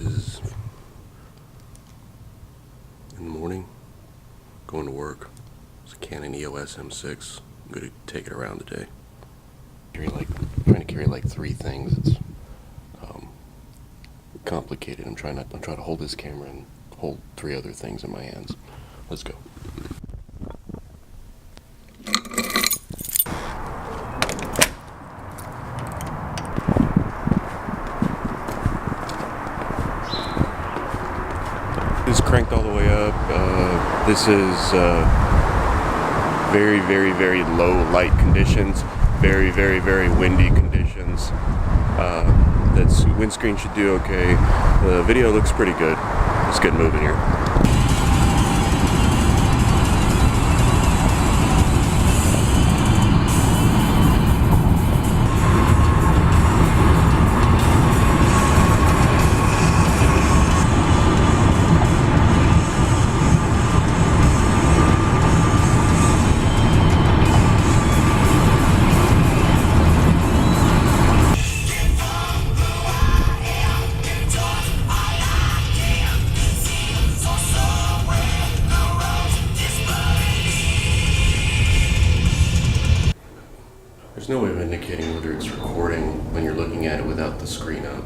Is in the morning, going to work. It's a Canon EOS M6. I'm going to take it around today. Trying to carry like 3 things. It's complicated. I'm trying to hold this camera and hold 3 other things in my hands. Let's go. It's cranked all the way up. This is very, very, very low light conditions. Very, very, very windy conditions. That's windscreen should do okay. The video looks pretty good. Let's get moving here. There's no way of indicating whether it's recording when you're looking at it without the screen up.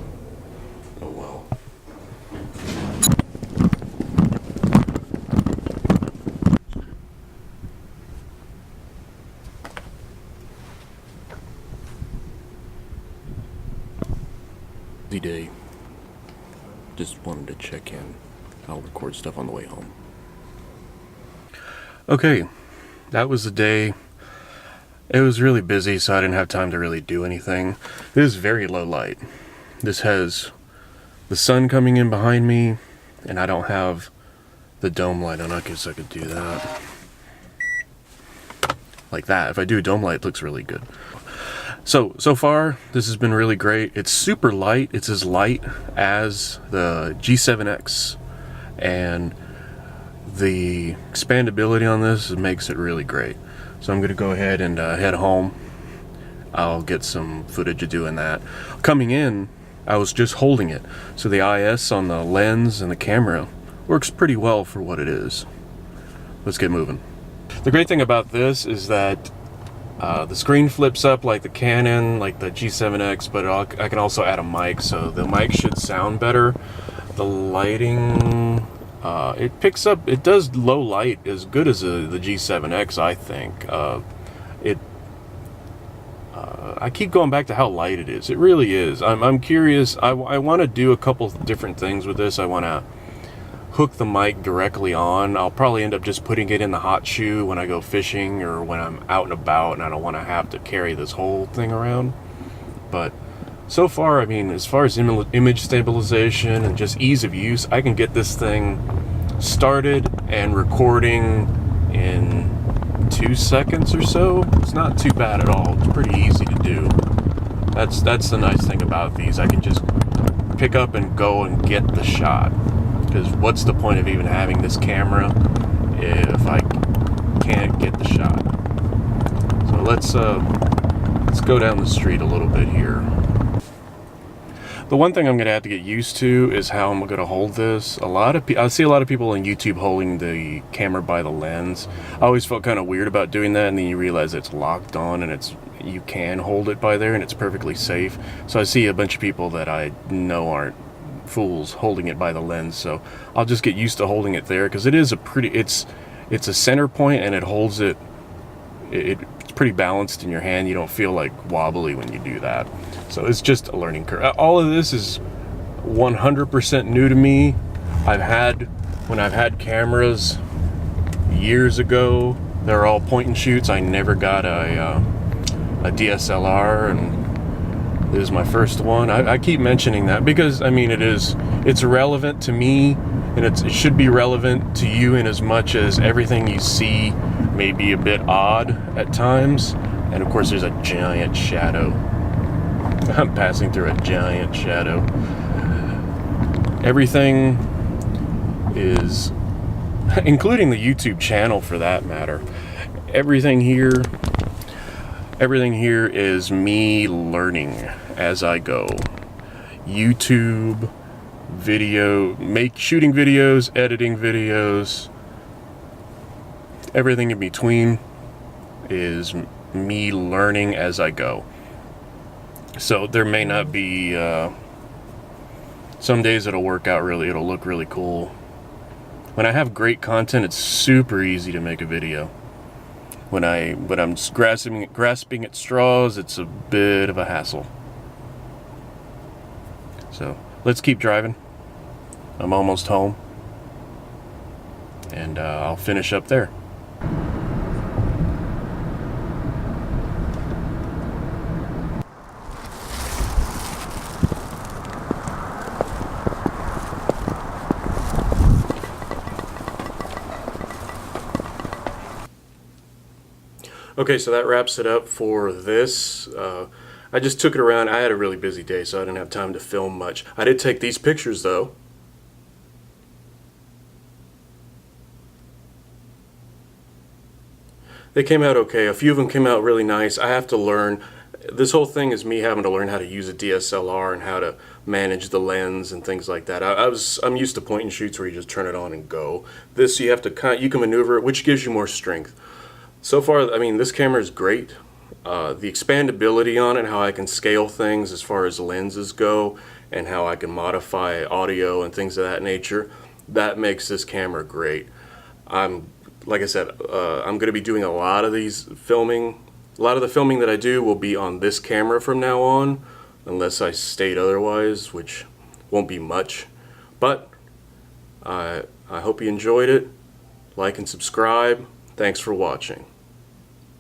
Oh well. Busy day. Just wanted to check in. I'll record stuff on the way home. Okay, that was the day. It was really busy, so I didn't have time to really do anything. This is very low light. This has the sun coming in behind me, and I don't have the dome light on. I guess I could do that. Like that. If I do a dome light, it looks really good. So far, this has been really great. It's super light. It's as light as the G7X, and the expandability on this makes it really great. So I'm going to go ahead and head home. I'll get some footage of doing that. Coming in, I was just holding it. So the IS on the lens and the camera works pretty well for what it is. Let's get moving. The great thing about this is that the screen flips up like the Canon, like the G7X, but I can also add a mic, so the mic should sound better. The lighting... it picks up, it does low light as good as the G7X, I think. I keep going back to how light it is. It really is. I'm curious. I want to do a couple different things with this. I want to hook the mic directly on. I'll probably end up just putting it in the hot shoe when I go fishing or when I'm out and about, and I don't want to have to carry this whole thing around. But so far, I mean, as far as image stabilization and just ease of use, I can get this thing started and recording in 2 seconds or so. It's not too bad at all. It's pretty easy to do. That's the nice thing about these. I can just pick up and go and get the shot. Because what's the point of even having this camera if I can't get the shot? So let's go down the street a little bit here. The one thing I'm going to have to get used to is how I'm going to hold this. I see a lot of people on YouTube holding the camera by the lens. I always felt kind of weird about doing that, and then you realize it's locked on and you can hold it by there and it's perfectly safe. So I see a bunch of people that I know aren't fools holding it by the lens, so I'll just get used to holding it there, because it is it's a center point and it holds it. It's pretty balanced in your hand. You don't feel like wobbly when you do that. So it's just a learning curve. All of this is 100% new to me. When I've had cameras years ago, they're all point and shoots. I never got a DSLR, and this is my first one. I keep mentioning that because, I mean, it's relevant to me, and it should be relevant to you in as much as everything you see may be a bit odd at times. And of course, there's a giant shadow. I'm passing through a giant shadow. Everything is, including the YouTube channel for that matter, everything here is me learning as I go. YouTube, shooting videos, editing videos, everything in between is me learning as I go. So there may not be some days it'll look really cool. When I have great content, it's super easy to make a video. When I'm grasping at straws, it's a bit of a hassle. So let's keep driving. I'm almost home, and I'll finish up there. Okay, so that wraps it up for this. I just took it around. I had a really busy day, so I didn't have time to film much. I did take these pictures, though. They came out okay. A few of them came out really nice. I have to learn. This whole thing is me having to learn how to use a DSLR and how to manage the lens and things like that. I'm used to point and shoots where you just turn it on and go. This, you have to you can maneuver it, which gives you more strength. So far, I mean, this camera is great. The expandability on it, how I can scale things as far as lenses go, and how I can modify audio and things of that nature, that makes this camera great. Like I said, I'm going to be doing a lot of these filming. A lot of the filming that I do will be on this camera from now on, unless I state otherwise, which won't be much. But I hope you enjoyed it. Like and subscribe. Thanks for watching.